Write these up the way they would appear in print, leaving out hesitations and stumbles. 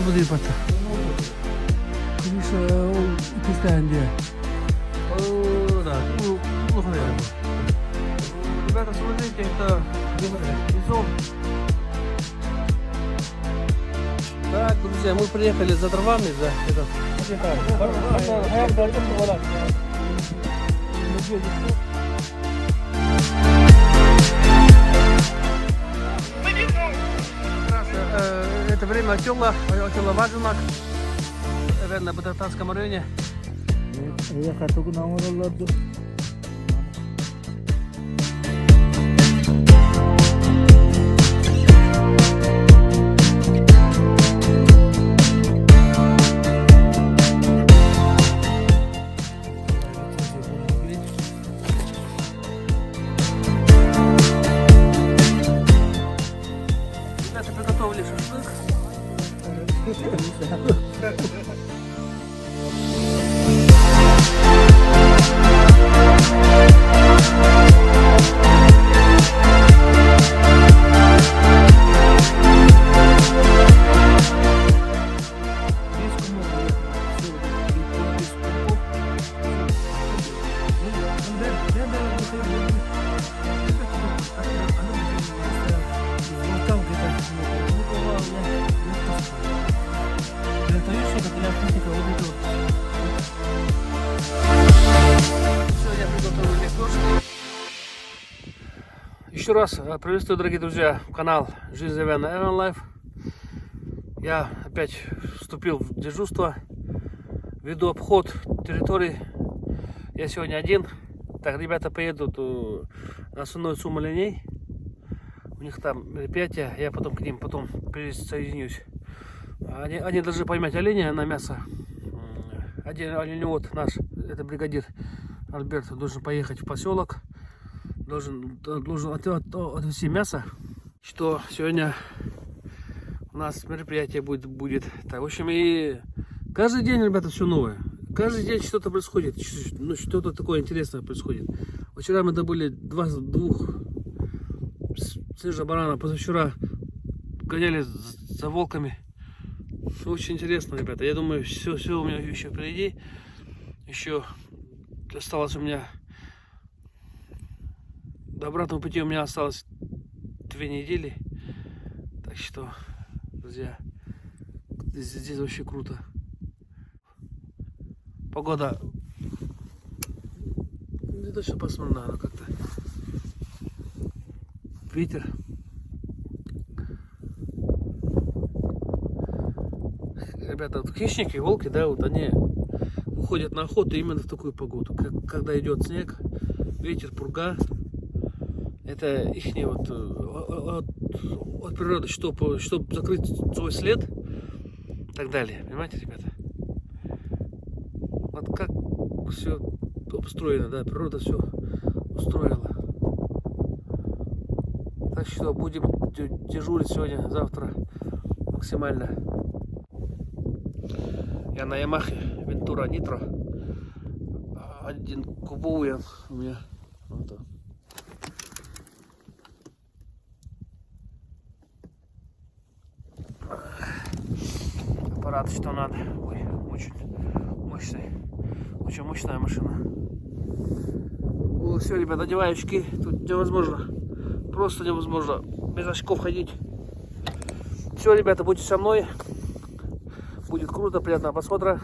буду ебаться. Конечно, он пистаем где. Да, плохо, наверное. Ребята, смотрите, это бизон. Так, друзья, мы приехали за дровами, за этот. Это время отела важно, наверное, в Бататанском районе. Я хочу к нам уроладу. Ребята приготовили шашлык. Еще раз приветствую, дорогие друзья, канал Жизнь Эвена Эвен Лайф. Я опять вступил в дежурство, веду обход территории. Я сегодня один. Так, ребята поедут на основную сумму линей. У них там мероприятие, я потом к ним присоединюсь. Они должны поймать оленя на мясо. Один оленевод наш, это бригадир Альберт, должен поехать в поселок. Должен отвезти мясо, что сегодня у нас мероприятие будет. Так, в общем, и каждый день, ребята, все новое. Каждый день что-то происходит, ну, что-то такое интересное происходит. Вчера мы добыли двух свежих барана, позавчера гоняли за волками. Очень интересно, ребята. Я думаю, все у меня еще впереди. Еще осталось у меня... До обратного пути у меня осталось 2 недели. Так что, друзья, здесь вообще круто. Погода не то, что пасмурная, но как-то ветер. Ребята, вот хищники, волки, да, вот они уходят на охоту именно в такую погоду, когда идет снег, ветер, пурга. Это их от природы, чтобы закрыть свой след и так далее. Понимаете, ребята? Вот как все устроено, да, природа все устроила. Так что будем дежурить сегодня, завтра максимально. Я на Ямахе Ventura Nitro. Один кубовый у меня. Вот он. Аппарат, что надо. Ой, очень мощная машина. О, все, ребят, одеваю очки. Тут невозможно. Просто невозможно без очков ходить. Все, ребята, будьте со мной. Будет круто, приятного просмотра.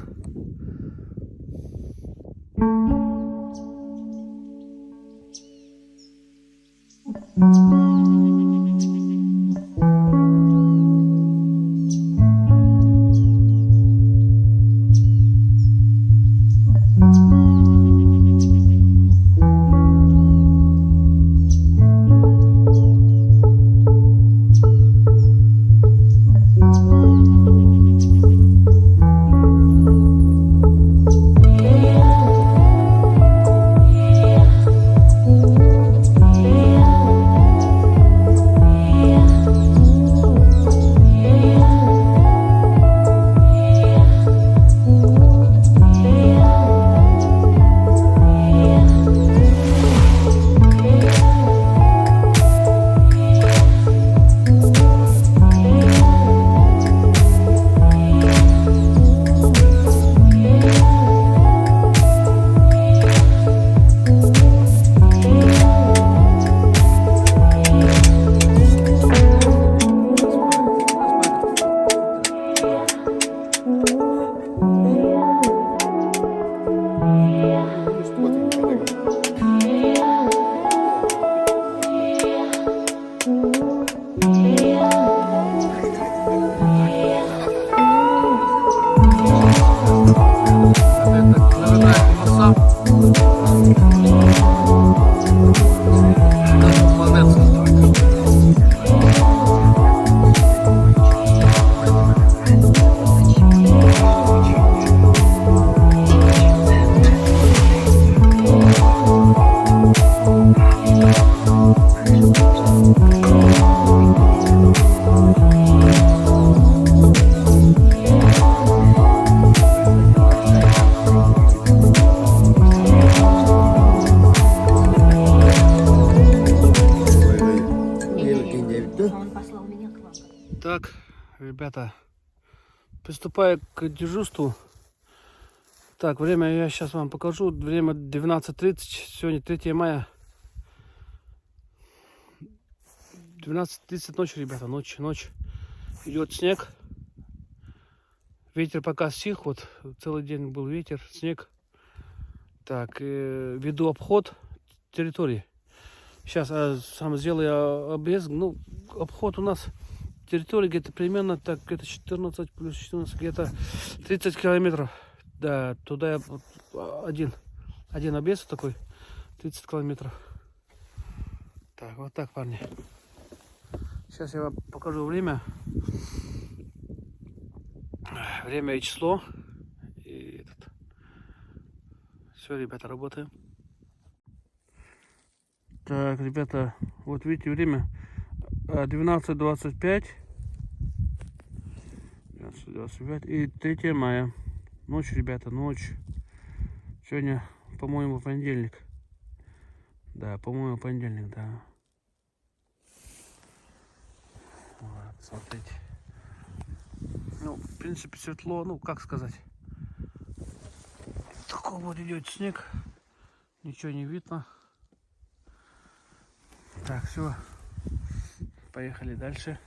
ребята, приступаю к дежурству. Так, время я сейчас вам покажу. Время 12:30. Сегодня 3 мая. 12:30 ночи, ребята. Ночь. Идет снег. Ветер пока стих. Вот целый день был ветер, снег. Так, веду обход территории. Сейчас сам сделаю обрез. Ну, обход у нас территории где-то примерно так, где-то 14 плюс 14, где-то 30 километров. Да, туда я вот, один обрез такой, 30 километров. Так, вот так, парни. Сейчас я вам покажу время. Время и число. И этот. Все, ребята, работаем. Так, ребята, вот видите время 12:25. 12:25 и 3 мая. Ночь, ребята, ночь. Сегодня, по-моему, понедельник. Да, по-моему, понедельник, да. Вот, смотрите. Ну, в принципе, светло, ну, как сказать. Такой вот идет снег. Ничего не видно. Так, все. Поехали дальше.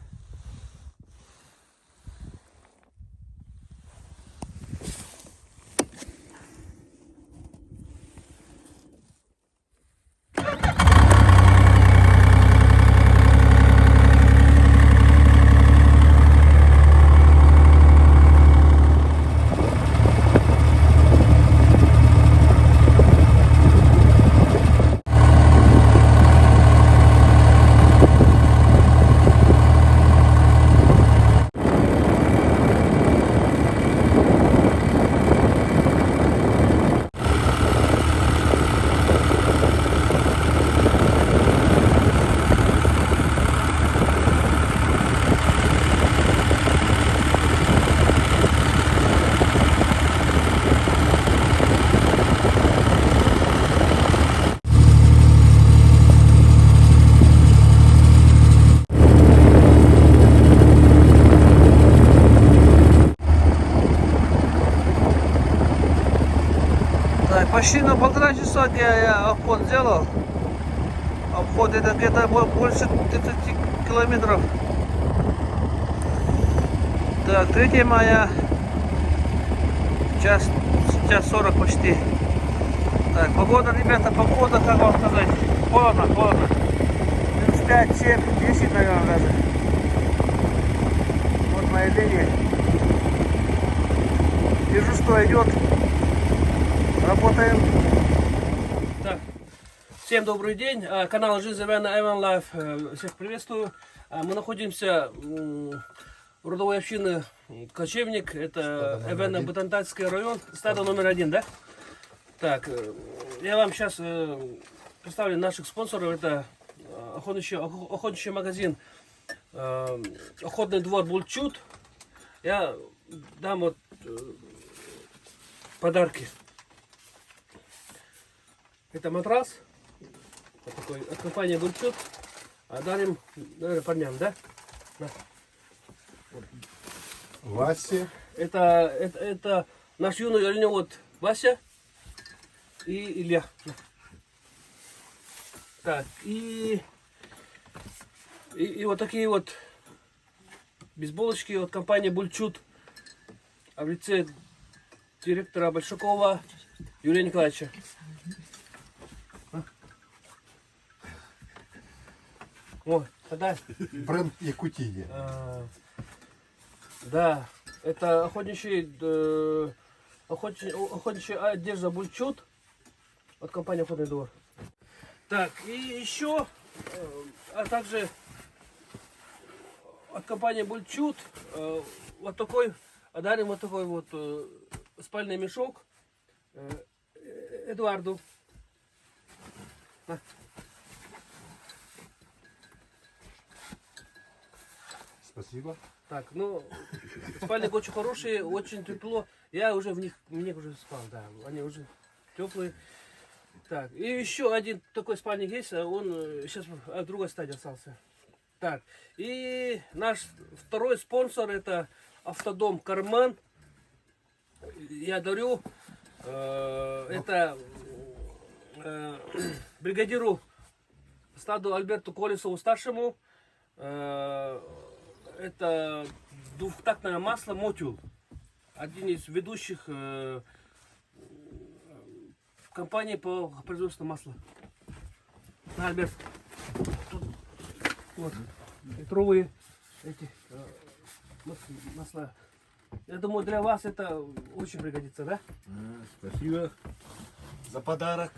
Так, почти на 1,5 часа я обход сделал. Обход это где-то больше 30 километров. Так, 3 мая. Час 40 почти. Так, погода, ребята, погода, как вам сказать, холодно. Минус 5, 7, 10, наверное, даже. Вот моя линия. Дежурство идет. Работаем. Так, всем добрый день. Канал Жизнь Эвена Life. Всех приветствую. Мы находимся в родовой общине Кочевник. Это Эвено-Бутантальский район. Стадо номер 1, да? Так, я вам сейчас представлю наших спонсоров. Это охотничий магазин Охотный двор Бульчут. Я дам вот подарки. Это матрас. Вот такой от компании Бульчут. А дарим, наверное, парням, да? На. Вот. Васе. Это наш юный оленевод Вася и Илья. Так, и вот такие вот бейсболочки от компании Бульчут. А в лице директора Большакова Юрия Николаевича. О, тогда. Бренд Якутии. Да, это охотничья одежда Бульчут от компании Охотный двор. Так, и еще, а также от компании Бульчут вот такой, дарим вот такой вот спальный мешок Эдуарду. На. Спасибо. Так, ну, спальник очень хороший, очень тепло. Я уже в них уже спал, да, они уже теплые. Так, и еще один такой спальник есть, он сейчас в другой стадии остался. Так, и наш второй спонсор это Автодом Карман. Я дарю это бригадиру Стаду Альберту Колесову старшему. Это двухтактное масло Мотюл. Один из ведущих компаний по производству масла. На, Альберт. Тут, вот. Литровые эти масла. Я думаю, для вас это очень пригодится, да? Спасибо за подарок.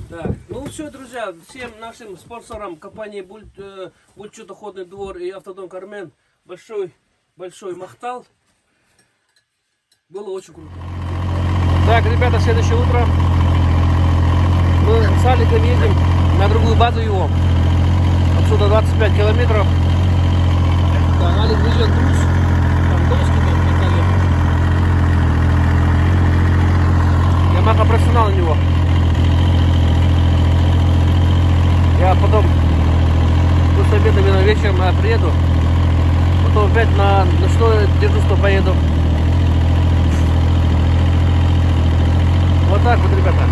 Так, ну все, друзья, всем нашим спонсорам компании Бульчо-доходный двор и Автодом Кармен большой махтал. Было очень круто. Так, ребята, следующее утро мы с Аликом едем на другую базу его. Отсюда 25 километров. Так, Алик везет груз. Там доски там металле. Ямаха профессионал у него. Я потом после обеда вечером приеду. Потом опять на ночное дежурство поеду. Вот так вот, ребята.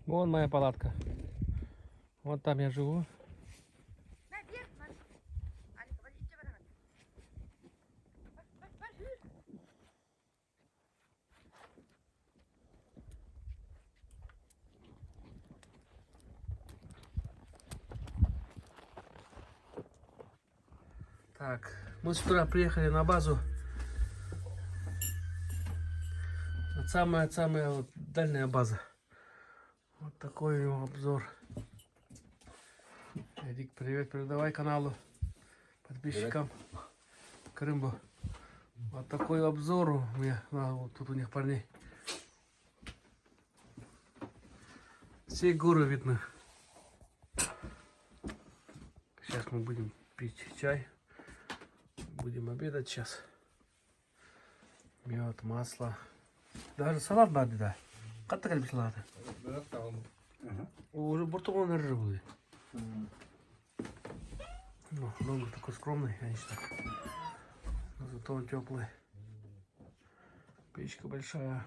Вон моя палатка. Вот там я живу. Так, мы с утра приехали на базу. Вот самая вот дальняя база. Вот такой его обзор. Эдик, привет, передавай каналу, подписчикам. Крымбо. Вот такой обзор у меня, вот тут у них парней. Все горы видны. Сейчас мы будем пить чай. Будем обедать сейчас. Мед, масло. Даже салат бады, да. Как ты любишь салаты? Уже бортовой рыбы. Ну, номер такой скромный, я не считаю. Но зато он теплый. Печка большая.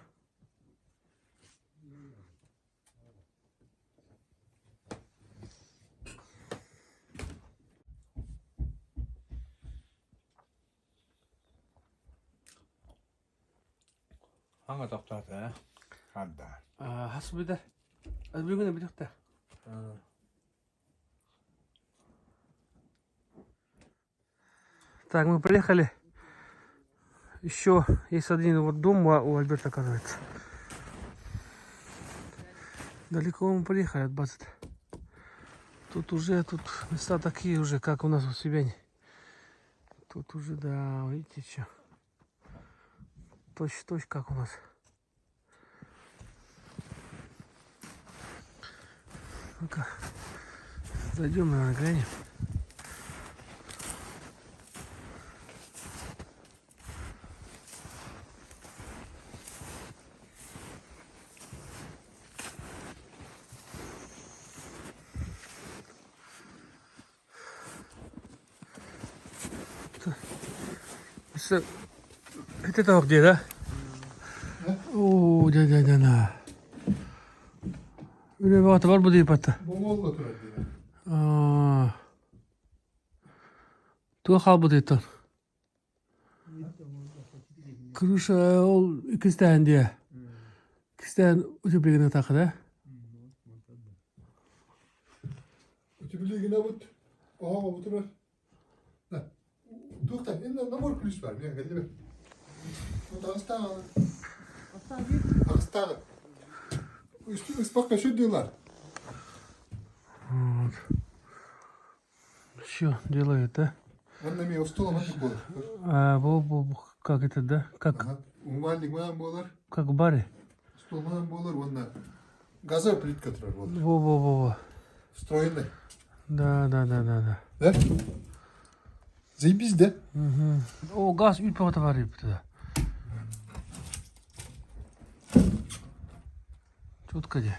Anga tohtaa haddaa. Hasbida. Azbiguna bidukta. Так, мы приехали. Еще есть один вот дом у Альберта, оказывается. Далеко мы приехали от базы. Тут места такие уже, как у нас в Сибири. Тут уже, да, видите, что. Точь-в-точь, как у нас. Ну-ка, зайдем, наверное, глянем. Это где, да? О, да. Öyle bir var bu değil patta. Bolollo turadi. Tu hal bu değil tan. Крыша ол кістен де. Кістен үтеплігіне тақы да? Ütübülüğüne bud. Oha bu tur var. Ne? Tuğtan, ne mor kulüs var. Ben geldi mi? Bu da Ağustan. Ağustan. Üstü ıspakla şu diyorlar. Вот. Что делает, да? Он на меня устал, он был. Как это, да? Как Умальник мам болар. в баре? Стол мам болар. Он на газовый плитка тұрар болар. Во. Встроенный. Да. Да? Заебись, да? Угу. О, газ ülpava var tуда. Четко где?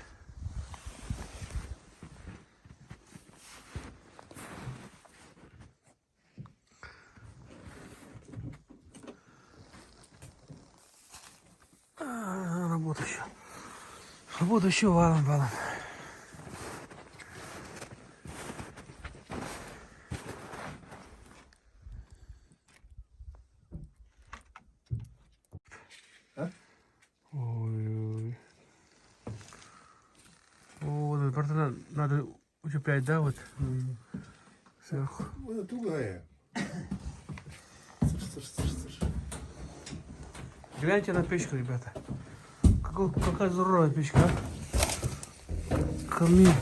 Работа еще. Работа еще валом. Ой. О, вот это надо утеплять, да, вот сверху. Вот тугая. Гляньте на печку, ребята. Какая здоровая печка, а? Камин.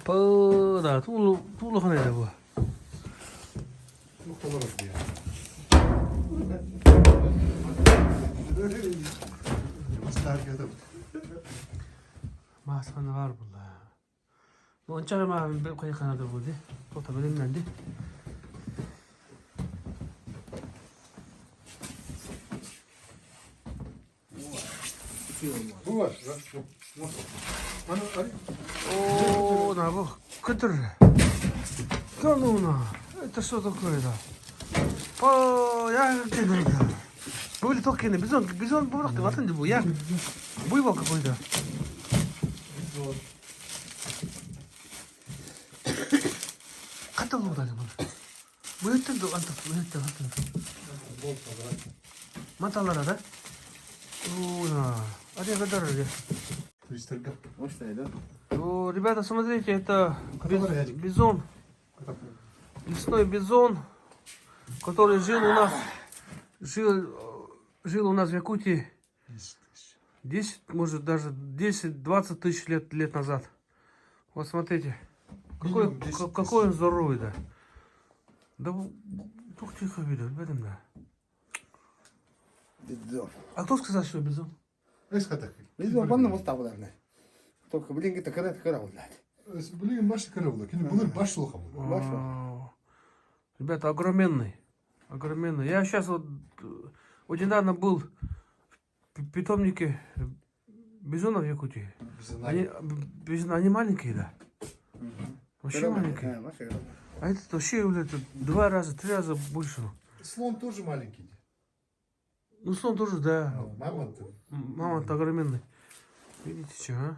Да, тулу ханайда bu. Muhtemelen diye. Mahsana var burada. Onca ma bir koy kanadı bu di. Tota bilimden di. Bu var. Bana arı. О, на бог, кытыр. Да ну на, это что такое-то? Я как-то. Были только бизон бурак ватан дебу, я. Буйвол какой-то. Ката лудали bunu. Bu yetti de antap, bu yetti. Matalara da. Уна, а где гадары? Кристалка. Вот что это. О, ребята, смотрите, это Который ядик. бизон, лесной бизон, который жил у нас в Якутии 10, может даже 10-20 тысяч лет назад. Вот смотрите, какой он здоровый, да. Да, тух тихо видел, видим, да. А кто сказал, что бизон? Biz bana mustafalarına. Только блин это когда узнать. Блин, баш караула. Кино булыр баш солхам. Ребята, огроменный. Я сейчас вот недавно был в питомнике бизонов в Якутии. Они маленькие, да. Вообще маленькие. А этот вообще, блядь, 2-3 раза больше. Слон тоже маленький. Ну, слон тоже, да. Мамонт. Огроменный. Видите, что, а?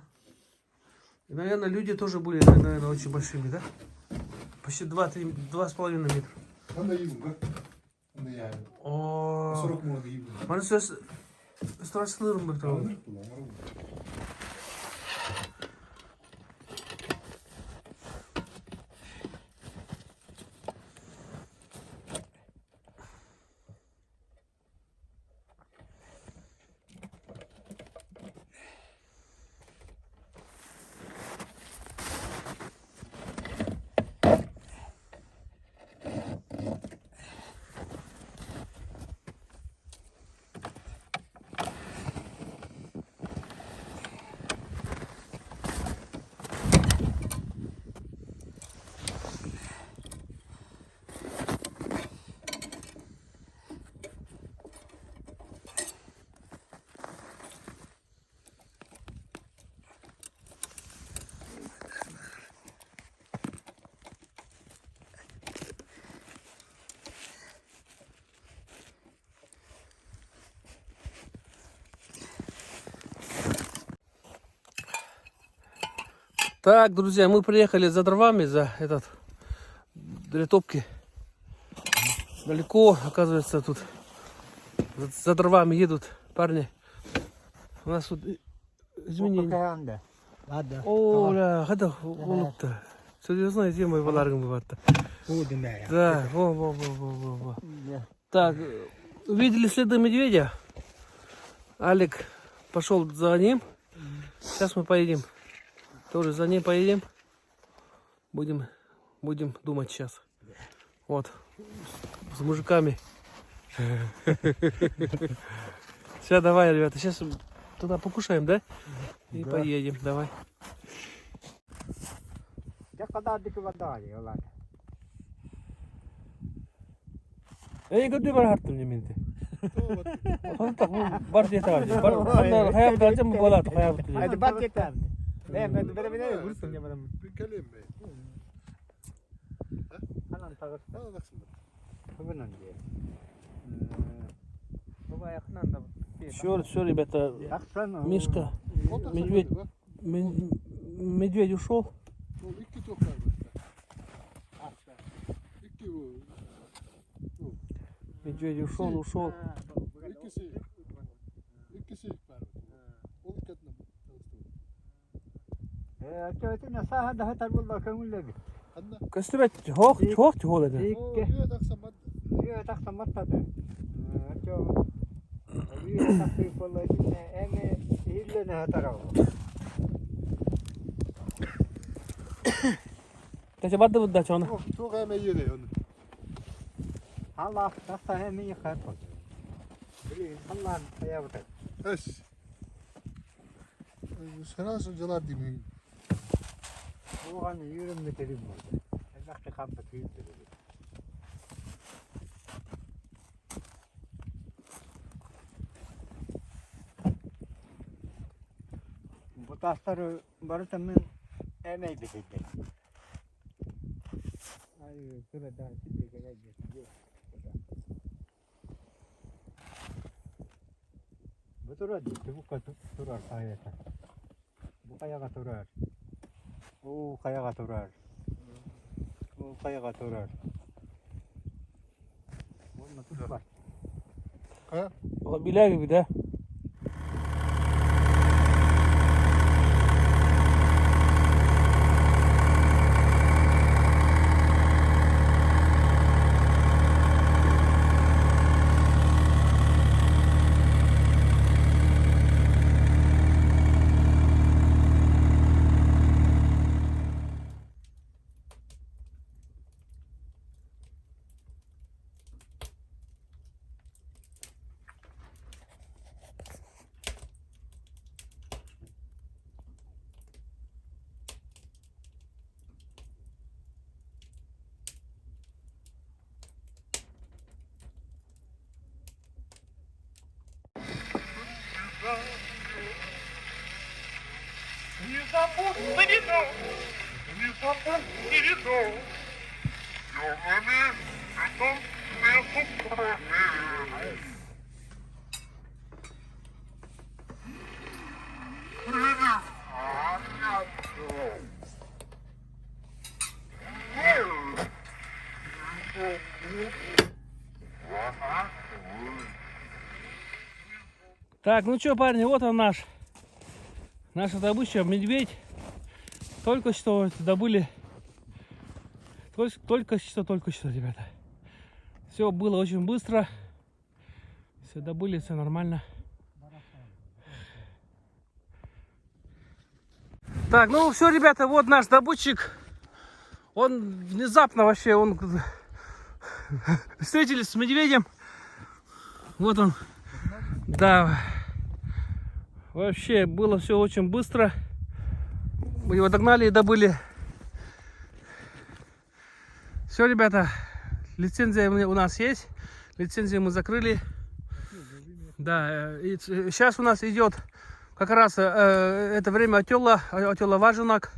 И, наверное, люди тоже были, наверное, очень большими, да? Почти 2,5 метра. Он на юга. Он на яме. О, 40 можно юга. Bana sınırım bir tane. Так, друзья, мы приехали за дровами, для топки. Далеко, оказывается, тут За дровами едут парни. У нас тут изменения. Propaganda. Ладно. О, ля, хада улукта. Серьезно, где мой валарган бывает-то? Будем, да. Да, во. Да. Так, увидели следы медведя. Алик пошел за ним. Сейчас мы поедем. Тоже за ним поедем. Будем думать сейчас. Вот. С мужиками. Все, давай, ребята. Сейчас туда покушаем, да? И Да. поедем. Давай. Я когда дик вода, ладно. Эй, где бархатты мне минты? Бар детали. Бар hayat alacağım bu balat hayat. Hadi bak yeter. Ben böyle vursun ya bana. Geleyim mi? Anan tağır. Ha baksın. Kıvınan diye. Baba yakından da. Все, ребята. Baksana. Мишка, медведь, медведь ушел. O iki çok var burada. İki bu. Медведь ушел. İkisi var. O ikatına. Açıkçası nasıl daha tarbul bakımı lagi. Anna. Köstebet, çok dedi. O niye taksamad? Niye taksam atladı. Açıkçası. Niye taksayı kollayın ne eme ille ne hatara. Kaça battı bu da çona. Çok hemen yeri onu. Allah taksa eme yıkar. Bilin Allah hayatı. Es. Sana sözler diyeyim. Bu hani yürüm metelim var. Nakti kampa tüyüp dedi. Bu taşları barışımın emeği dikildi. Ay, şurada daha şimdi gelecek. Bu durar değil, bu kadar durar hayata. Bu kayağa durar. O kayağa durar. O kayağa durar. Bunu tutma. Ha? O biler gibi de. Не забудь передо, не забудь передо. Ёгами, это не супруги. Так, ну что, парни, вот он наша добыча, медведь. Только что добыли. Только что, ребята. Все было очень быстро. Все добыли, все нормально. Так, ну все, ребята, вот наш добытчик. Он внезапно вообще, встретились с медведем. Вот он. Да. Вообще было все очень быстро. Мы его догнали и добыли. Все, ребята, лицензия у нас есть. Лицензию мы закрыли. Да, и сейчас у нас идет как раз это время отела важенок.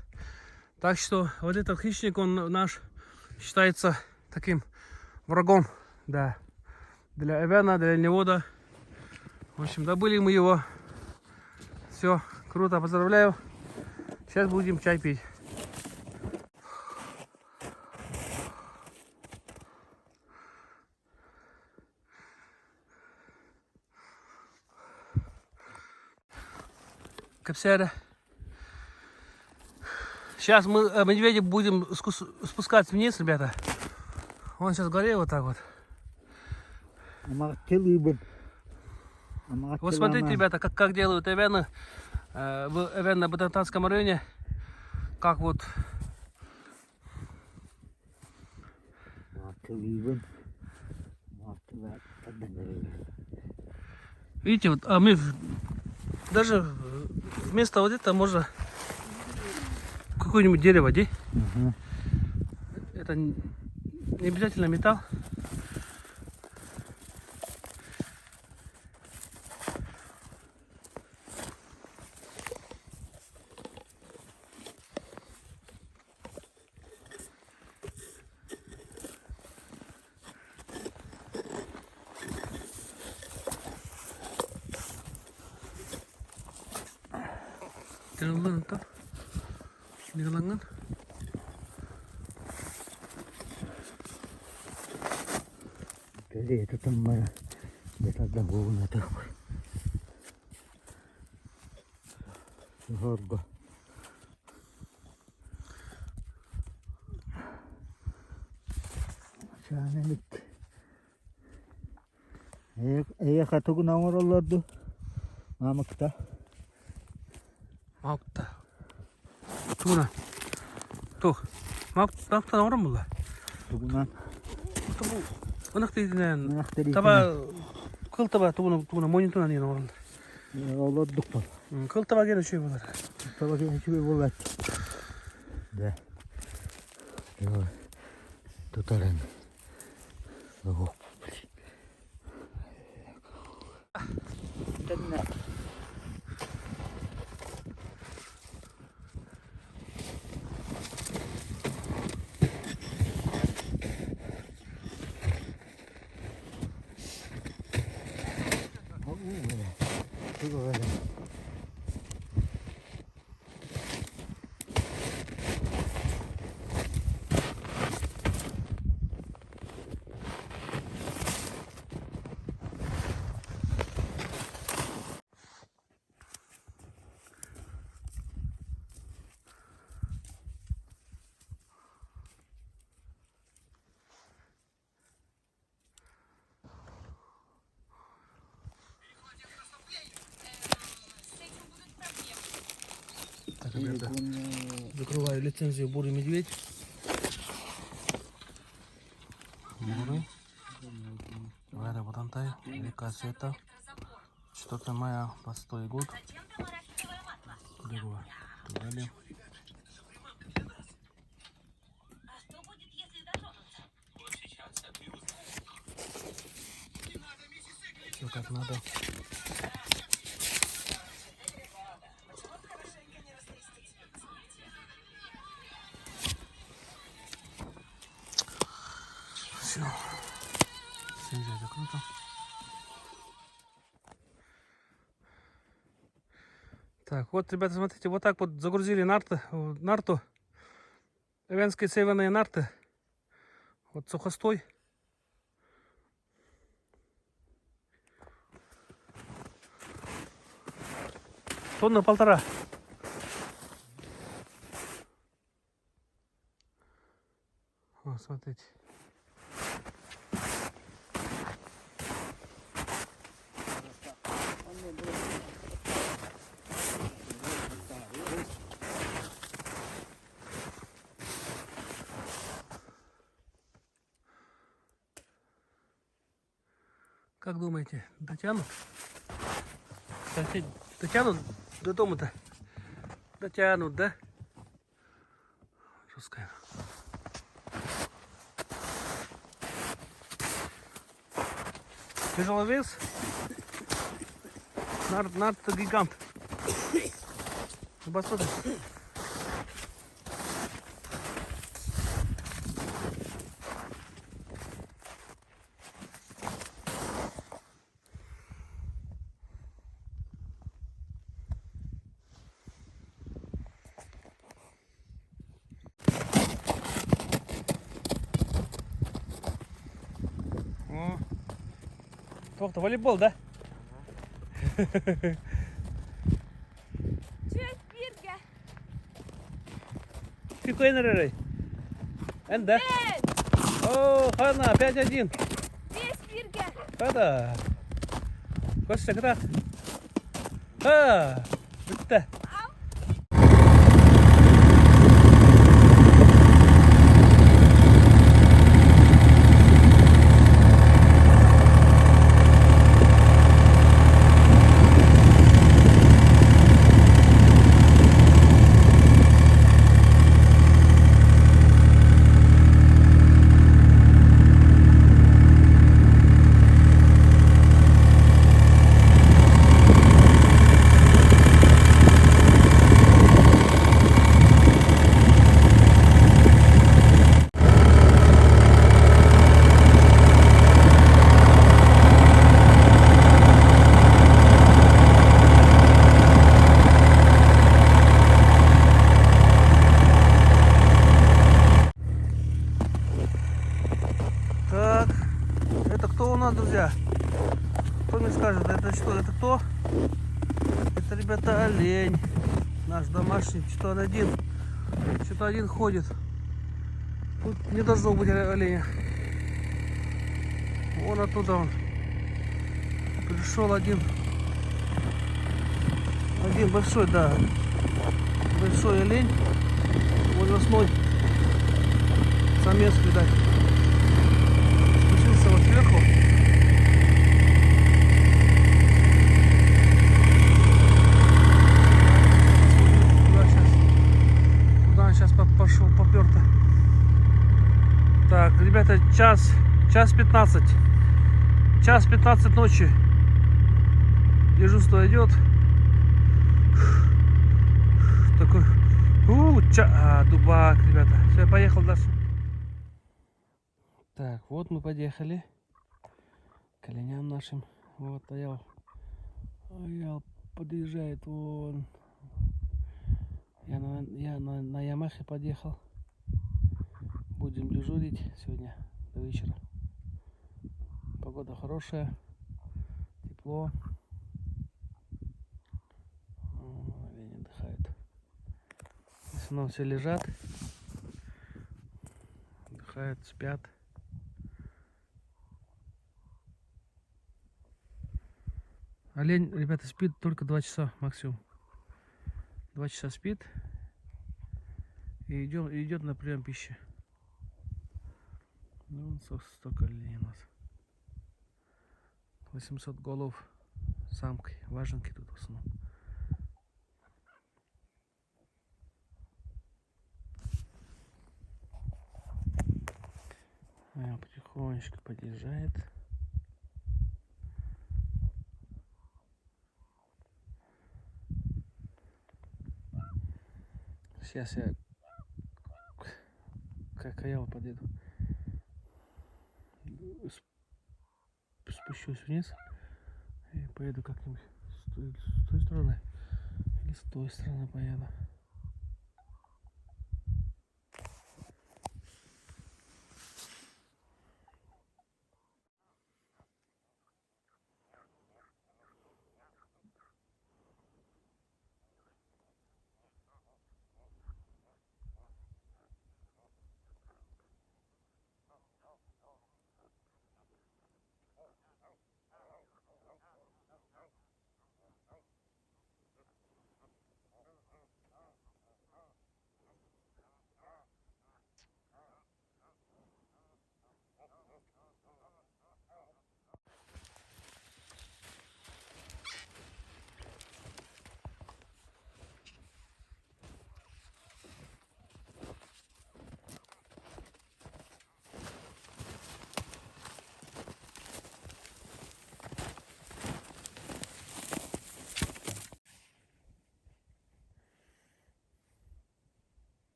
Так что вот этот хищник, он наш считается таким врагом. Да. Для Эвена, для Невода. В общем, добыли мы его. Все, круто, поздравляю. Сейчас будем чай пить. капсяра. Сейчас мы медведя будем спускаться вниз, ребята. Он сейчас в горе вот так вот. Вот смотрите, ребята, как делают эвены в Эвенно-Ботанском районе. Как вот. Видите, вот, а мы даже вместо вот этого можно какое-нибудь дерево, да? Это не обязательно металл. Jangan ntar di kalangan. Jadi itu teman kita gabung itu. Harga. Sana nik. Kata guna orang lalu. Mama kita. Мапта. Туна. Тух. Маптан орын бұл. Тугунан. Онақ дейдінен. Таба. Қыл таба. Тугуна монитуна дейін орын. Оладық бол. Қыл таба кені шөй болар. Таба кені шөй болады. Да. Тұтарың. Оқ. Тәнне. Так, ребята, закрываю лицензию бурый медведь. Бурый. Варя Ботантай, река Света. 4 мая, 26 год. Легова. Далее. Все как надо. Все. Лицензия закрыта. Так, вот, ребята, смотрите, вот так вот загрузили нарту. Эвенские северные нарты. Вот сухостой. Тонна 1,5. Вот, смотрите. Как думаете, дотянут? Кстати, дотянут до дома-то? Дотянут, да? Жесткая. Тяжелый вес. Нарт гигант. Посмотрим. Тоқты волейбол, да? Сколько энергии? Энда? О, Хана, 5-1. Хана. Костя, когда? Bitti. Так, это кто у нас, друзья? Кто мне скажет, это что, это кто? Это, ребята, олень. Наш домашний, что-то один ходит. Тут не должно быть оленя. Вон оттуда он. Пришел один. Один большой, да. Большой олень. Возрастной. Самец, видать. Спустился вот сверху. Куда он сейчас пошел, попер-то. Так, ребята, час 15. Час 15 ночи. Дежурство идет. Такой. Дубак, ребята. Все, я поехал дальше. Так, вот мы подъехали к оленям нашим. Вот, Аял подъезжает вон. Я на Ямахе подъехал. Будем дежурить сегодня до вечера. Погода хорошая, тепло. Олени отдыхают. В основном все лежат, отдыхают, спят. Олень, ребята, спит только 2 часа максимум. 2 часа спит и идет на прием пищи. Ну, столько оленей у нас. 800 голов самки, важенки тут в основном. Потихонечку подъезжает. Сейчас я к Аялу подъеду. Спущусь вниз и поеду как-нибудь с той стороны или с той стороны поеду.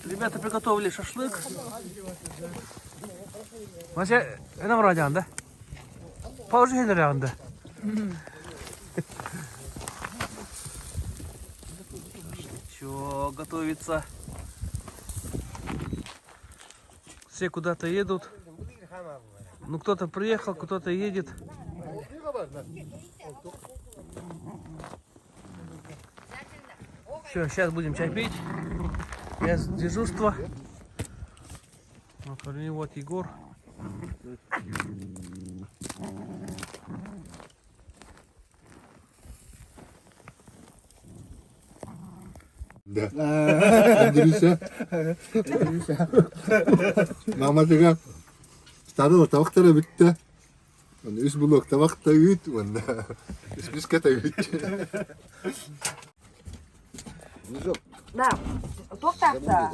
Ребята приготовили шашлык. Вася, это вроде анда. Положи анда. Все, готовится. Все куда-то едут. Ну, кто-то приехал, кто-то едет. Все, сейчас будем чай пить. Я с дежурства. Вот Егор. Да. Андрюша. Маматыга старый табактары битти. Үс блок табакта үйт, үс бискета үйт. Да, тоқтақта,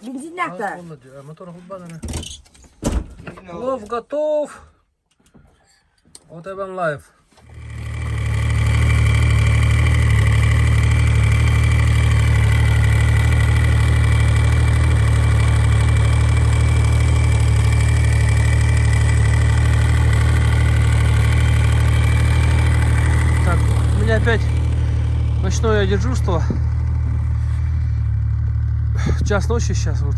бензин нақты. Мотор Плов готов. Вот Эван Лайф. Так, у меня опять ночное дежурство. Час ночи сейчас вот.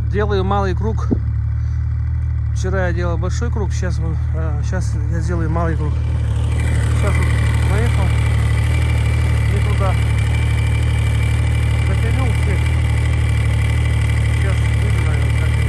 Делаю малый круг. Вчера я делал большой круг, сейчас я сделаю малый круг. Сейчас вот поехал и туда затянул всех. Сейчас выйду, наверное, затянул.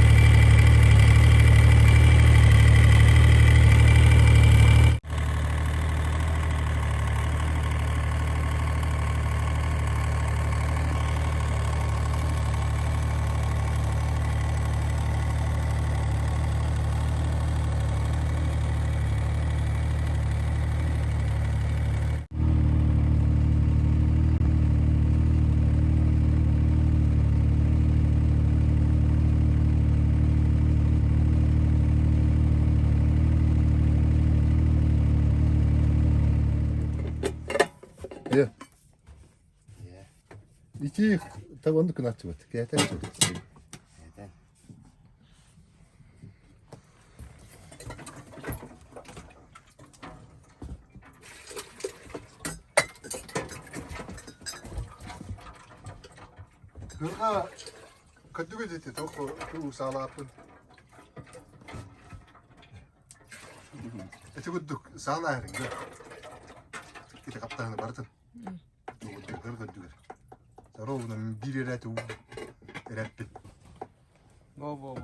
Е. Ити табанды күн атып өт. Кәйтен жүр. Кырға көдігі дейті тоқы ұсалапын. Эти күдік сағына әріңді. Kita kaptan baratan. Gör. Ровно bir eratı eratı. Во.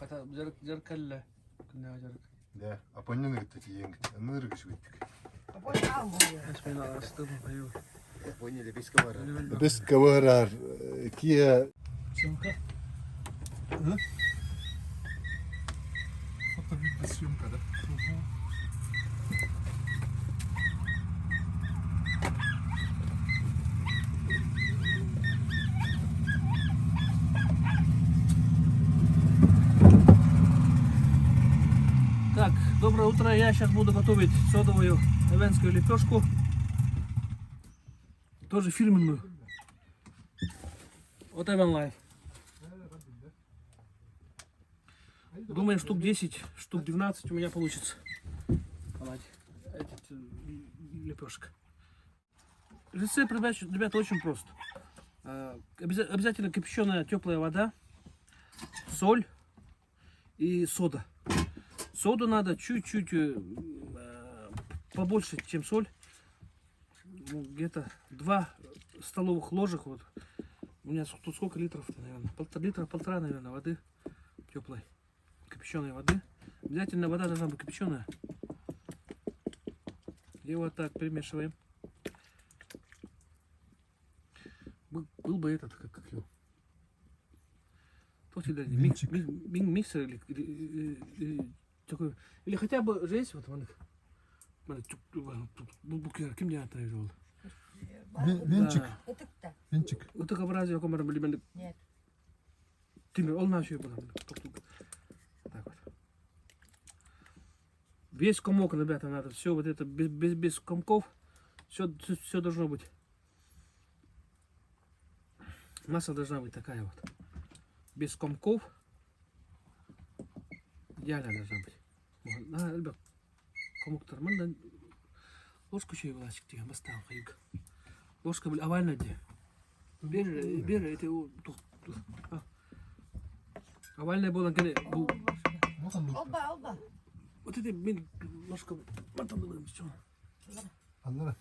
Это зеркало. Куда зеркало? Да, а понятно это тиенг. Энергия швидкий. Спина стыдно пою. Поняли, без ковара. Без коварар. Кия. Съемка. Фото-съемка, да? Так, доброе утро. Я сейчас буду готовить содовую эвенскую лепешку. Тоже фирменную. Вот Эвен Лайф. Думаю, штук 10, штук 12 у меня получится. Лепешка. Рецепт, ребята, очень прост. Обязательно кипяченая теплая вода, соль и сода. Соду надо чуть-чуть побольше, чем соль. Ну, где-то 2 столовых ложек. Вот. У меня тут сколько литров, наверное? Полтора, наверное, воды теплой, кипяченой воды. Обязательно вода должна быть кипяченая. И вот так перемешиваем. Был бы этот, как его? Миксер или такой, или хотя бы же есть вот букер, кем я отправил? Венчик. Это кто? Венчик. Вот так образие, как мы были. Нет. Тимир, он начал было. Так вот. Весь комок, ребята, надо все вот это без комков Все должно быть. Масса должна быть такая вот. Без комков. Идеально должна быть. Ребят, комок нормально. Ложку еще и власик тебе поставил, Хаюк. Ложка овальная где? Бери, это овальная была, Оба. вот это ложка, потом думаем, что? Anlara.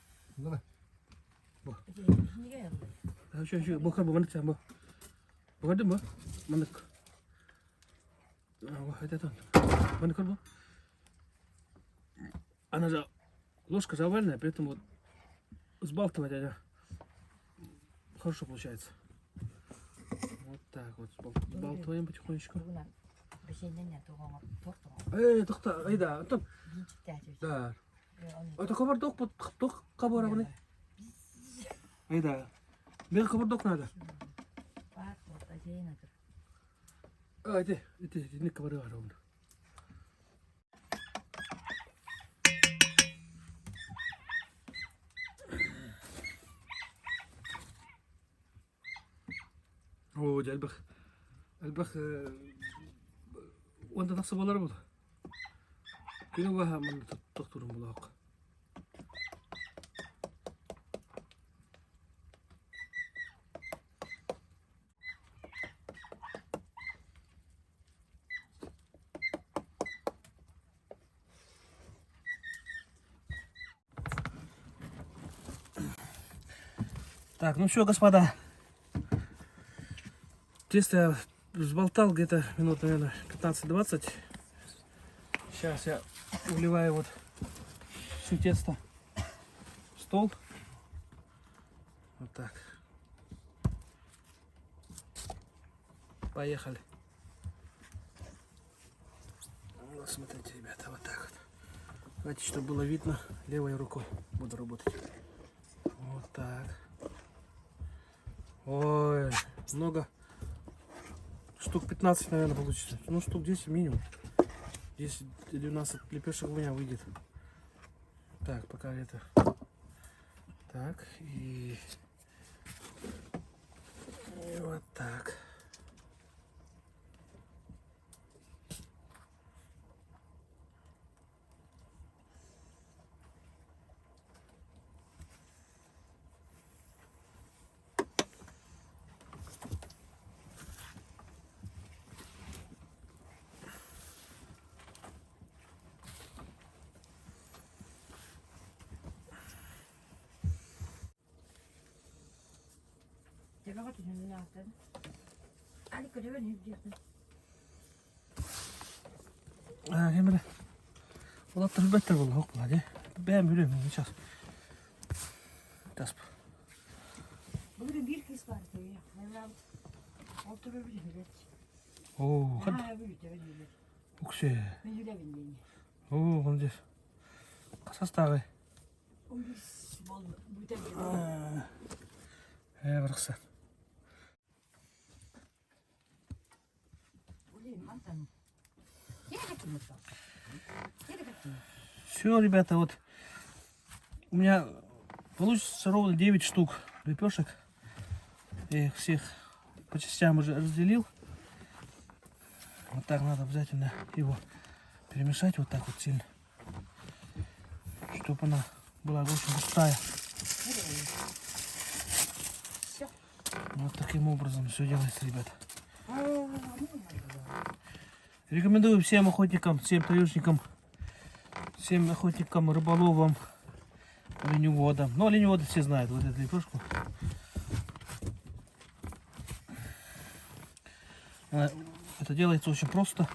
Еще, бухар бы манок самбо. Бухар дым, манок. Это манок бы. Она же ложка же овальная, поэтому вот сбалтывать она хорошо получается. Вот так вот сбалтываем потихонечку. Тохта, айда, Антон. Да. Это кабардок, тох кабарабны. Айда. Мне кабардок надо. Иди, не кабарабны. О, Альбах, وانت تحسب ولا ربط كيلو بها من تخطر الملاقة Так, ну все, господа. Тесто я взболтал где-то минут, наверное, 15-20. Сейчас я вливаю вот все тесто в стол. Вот так. Поехали. Вот смотрите, ребята, вот так вот. Давайте, чтобы было видно, левой рукой буду работать. Вот так. Ой, много. Штук 15, наверное, получится. Ну, штук 10 минимум. 10-12 лепешек у меня выйдет. Так, пока это. Так, и вот так. 제가 같은 년이 나왔거든. 아니 그래요, 이제. Emre. Valla tırbetter valla hokla hadi. Ben biliyorum сейчас. Tasp. Bugün bir kız var diyor. Ben oturabilirim. Oo, hadi. Ha, böyle. 혹시. Ben yürüyebilirim. Oo, bunu diyor. Kasas tağı. Onu bol bütün. Bıraksan. Все, ребята, вот у меня получится ровно 9 штук лепешек. Я их всех по частям уже разделил. Вот так надо обязательно его перемешать вот так вот сильно, чтобы она была очень густая. Вот таким образом все делается, ребята. Рекомендую всем охотникам, всем таежникам, всем охотникам, рыболовам, оленеводам. Ну, оленеводы все знают вот эту лепешку. Это делается очень просто.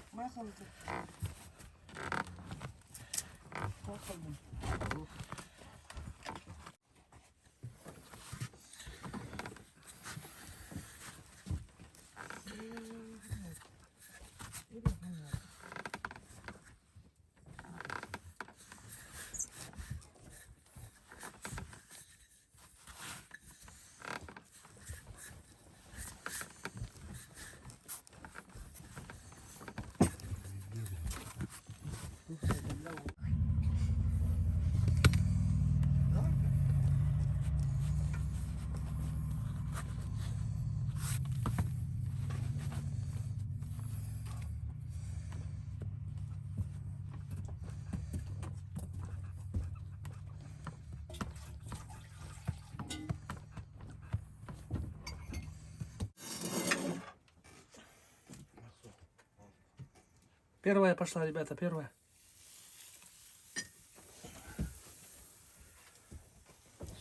Первая пошла, ребята, первая.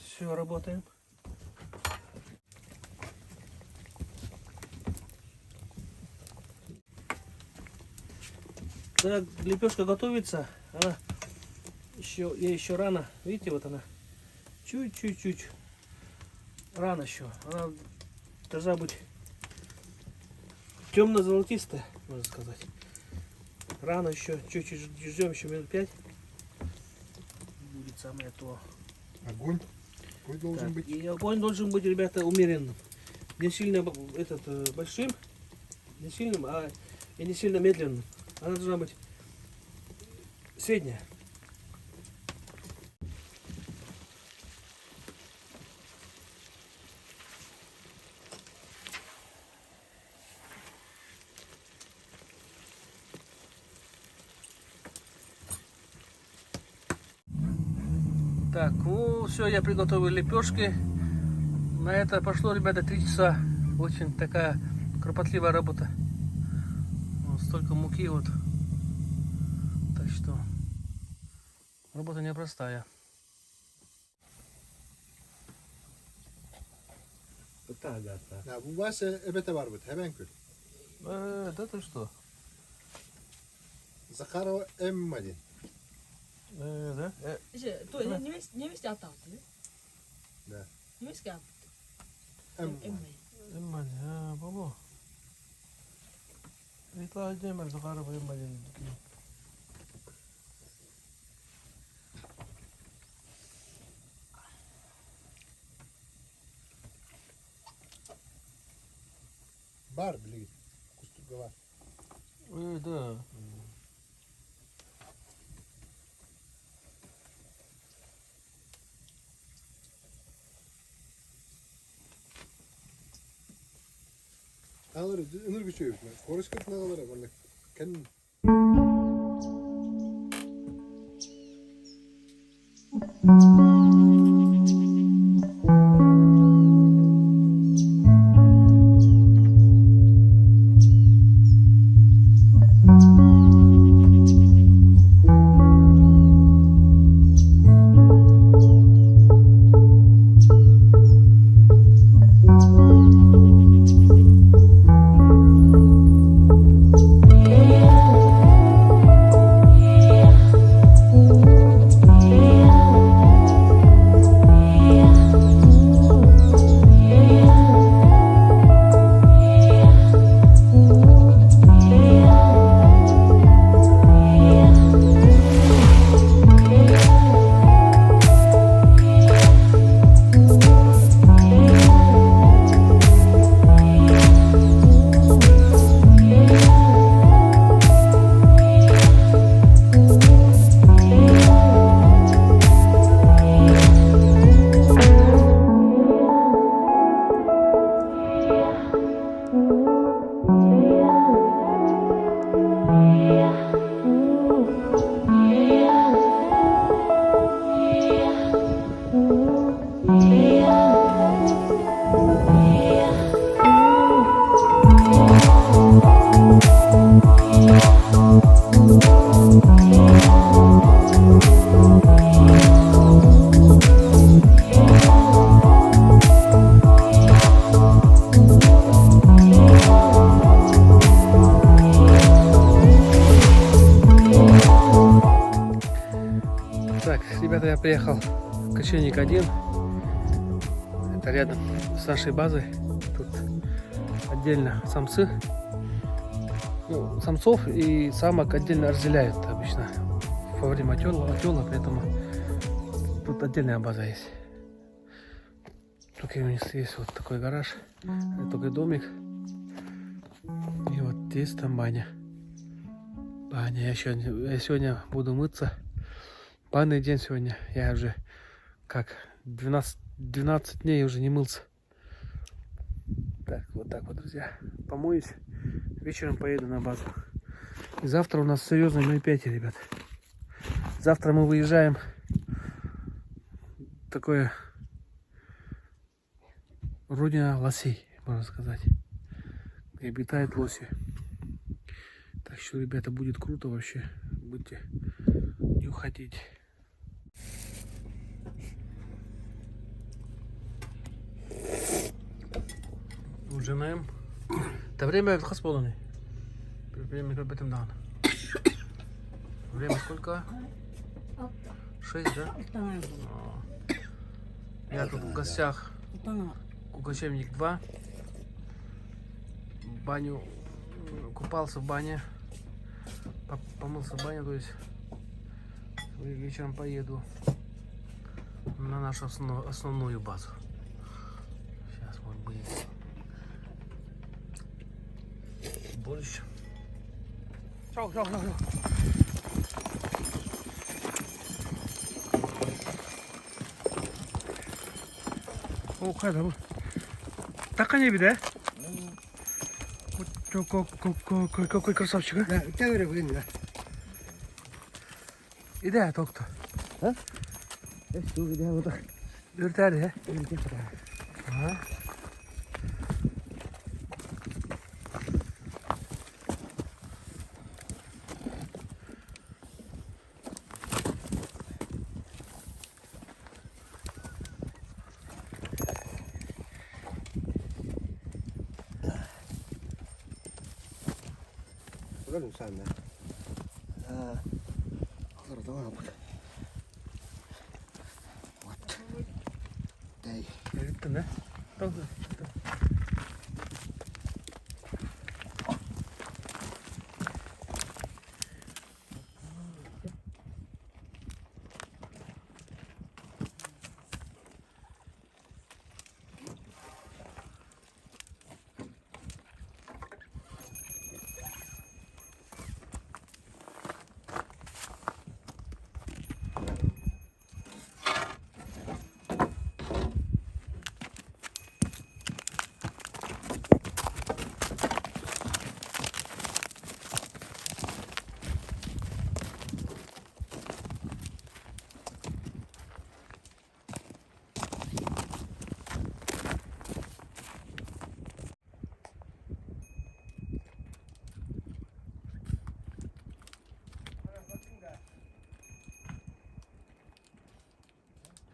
Все, работаем. Да, лепешка готовится, она ей еще рано. Видите, вот она. Чуть-чуть. Рано еще. Она должна быть темно-золотистая, можно сказать. Рано еще, чуть-чуть ждем, еще минут 5. Будет самое то. Огонь. Какой должен Так, быть? и огонь должен быть, ребята, умеренным. Не сильно большим, не сильным, и не сильно медленным. Она должна быть средняя. Так, ну все, я приготовил лепешки. На это пошло, ребята, 3 часа. Очень такая кропотливая работа. Вот столько муки вот. Так что работа непростая. Ya bu varsa ebete var bu. Hemen kül. Да ты что? Zakaro emmadi. Да? 이제 또 예미스 왔다 왔네. 네. 예미스 왔다. Emma. Бабу. Это отдельно Захарова и Малин. Var bile. Kusturga var. Да. Alır, ınır güçüyor. Koruş kırk nağalara böyle. Kendin. Так, ребята, я приехал в Кочевник 1. Это рядом с нашей базой. Тут отдельно самцы. Ну, самцов и самок отдельно разделяют обычно во время отела, поэтому тут отдельная база есть. Только у них есть вот такой гараж, такой домик. И вот здесь там баня. Баня. Я сегодня буду мыться. Банный день сегодня. Я уже как 12 дней уже не мылся. Так, вот, друзья. Помоюсь. Вечером поеду на базу. И завтра у нас серьезное мероприятие, ребят. Завтра мы выезжаем. Такое родина лосей, можно сказать. Где обитают лоси. Так Так что, ребята, будет круто вообще. Будете не уходить. Ужинаем. Да время хас полный. Время как бы там дан. Время сколько? 6, да? О. Я тут в гостях у кочевник 2. Баню купался в бане. Помылся в бане, то есть вечером поеду на нашу основную базу. Сейчас может быть борщ. Шел. О, кайда. Так не биде? Какой красавчик, а? Да, тягай, блин, да. Иди, токто. А? Что, где вот так? Ürter, Где так? Ага. Kau lu sana. Kalau tahu apa? What? Đây. Eritten ne? Tokto.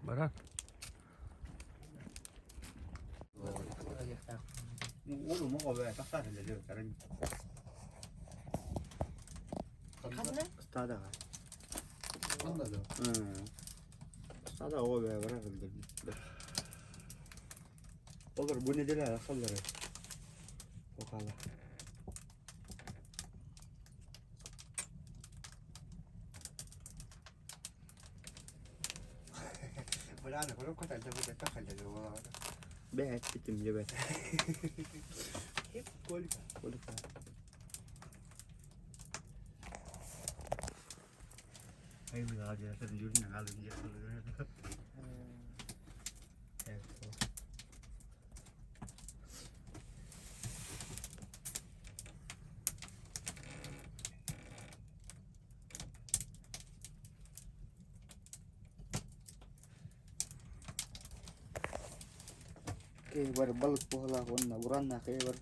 Баран. 오늘 먹어봐. 딱 살려. 다른. 스타다가. 만나죠. 응. 스타다 오래 그래 근데. 오늘 문에 들어야 살려래. 오가라. Berana, kalau kau tak ada buat tak ada dua. 배 지금 이제 배. 볼까. 아이 내가 아주 사실 요리 나가는 게 Kayak baru balik pola, warna urana kayak baru.